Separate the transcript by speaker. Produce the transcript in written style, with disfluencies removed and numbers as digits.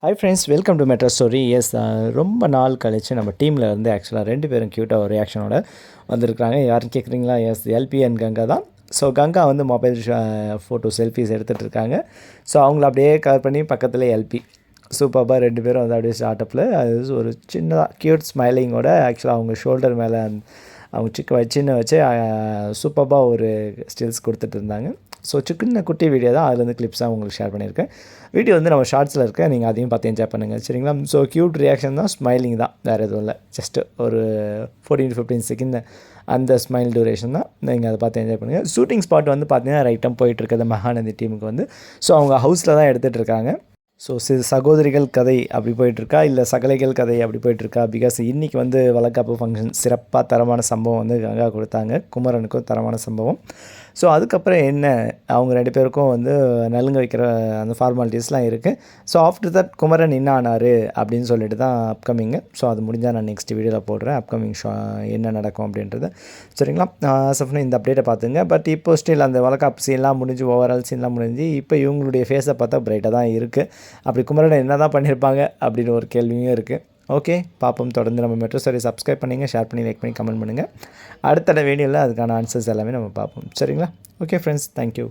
Speaker 1: Hi friends, welcome to metro story. Yes, ரொம்ப நாள் கழிச்சு நம்ம டீமில் இருந்து ஆக்சுவலாக 2 பேரும் க்யூட்டாக ஒரு ரியாக்ஷனோட வந்திருக்காங்க. யாருன்னு கேட்குறீங்களா? எஸ், எல்பி அண்ட் கங்கா தான். ஸோ கங்கா வந்து மொபைல் ஃபோட்டோ செல்ஃபிஸ் எடுத்துகிட்டு இருக்காங்க. ஸோ அவங்கள அப்படியே கவர் பண்ணி பக்கத்தில் எல்பி சூப்பராக 2 பேரும் வந்து அப்படியே ஸ்டார்ட்டப்பில் அது ஒரு சின்னதாக க்யூட் ஸ்மைலிங்கோட ஆக்சுவலாக அவங்க ஷோல்டர் மேலே அவங்க சின்ன வச்சு சூப்பராக ஒரு ஸ்டில்ஸ் கொடுத்துட்டு இருந்தாங்க. ஸோ சின்ன குட்டி வீடியோ தான், அதுலேருந்து கிளிப்ஸாக உங்களுக்கு ஷேர் பண்ணியிருக்கேன். வீடியோ வந்து நம்ம ஷார்ட்ஸில் இருக்க, நீங்கள் அதையும் பார்த்து என்ஜாய் பண்ணுங்கள், சரிங்களா? ஸோ க்யூட் ரியாக்ஷன் தான், ஸ்மைலிங் தான், வேறு எதுவும் இல்லை. ஜஸ்ட்டு ஒரு 14-15 செகண்ட் அந்த ஸ்மைல் டியூரேஷன் தான். நீங்கள் அதை பார்த்து என்ஜாய் பண்ணுங்கள். ஷூட்டிங் ஸ்பாட் வந்து பார்த்தீங்கன்னா ரைட்டாக போயிட்டுருக்குது மகாநதி டீமுக்கு வந்து. ஸோ அவங்க ஹவுஸில் தான் எடுத்துகிட்டு இருக்காங்க. ஸோ சகோதரிகள் கதை அப்படி போயிட்டுருக்கா, இல்லை சகலைகள் கதை அப்படி போயிட்டுருக்கா? பிகாஸ் இன்றைக்கி வந்து வளக்காப்பு ஃபங்க்ஷன் சிறப்பாக தரமான சம்பவம் வந்து கங்கா கொடுத்தாங்க. குமரனுக்கும் தரமான சம்பவம். ஸோ அதுக்கப்புறம் என்ன, அவங்க 2 பேருக்கும் வந்து நலுங்க வைக்கிற அந்த ஃபார்மாலிட்டிஸ்லாம் இருக்குது. ஸோ ஆஃப்டர் தட் குமரன் என்ன ஆனார் அப்படின்னு சொல்லிட்டு தான் அப்கமிங்கு. ஸோ அது முடிஞ்சால் நான் நெக்ஸ்ட் வீடியோவில் போடுறேன், அப்கமிங் என்ன நடக்கும் அப்படின்றது, சரிங்களா? சஃப்னு இந்த அப்டேட்டை பார்த்துங்க. பட் இப்போ ஸ்டில் அந்த வளக்காப்பு சீன்லாம் முடிஞ்சு, ஓவரால் சீன்லாம் முடிஞ்சு, இப்போ இவங்களுடைய ஃபேஸை பார்த்தா பிரைட்டாக தான் இருக்குது. அப்படி குமரனை என்ன தான் பண்ணியிருப்பாங்க அப்படின்னு ஒரு கேள்வியும் இருக்குது. ஓகே, பார்ப்போம். தொடர்ந்து நம்ம மெட்ரோ ஸ்டோரி சப்ஸ்கிரைப் பண்ணுங்கள், ஷேர் பண்ணி, லைக் பண்ணி, கமெண்ட் பண்ணுங்கள். அடுத்த வீடியோவில் அதுக்கான ஆன்சர்ஸ் எல்லாமே நம்ம பார்ப்போம், சரிங்களா? Okay friends, thank you.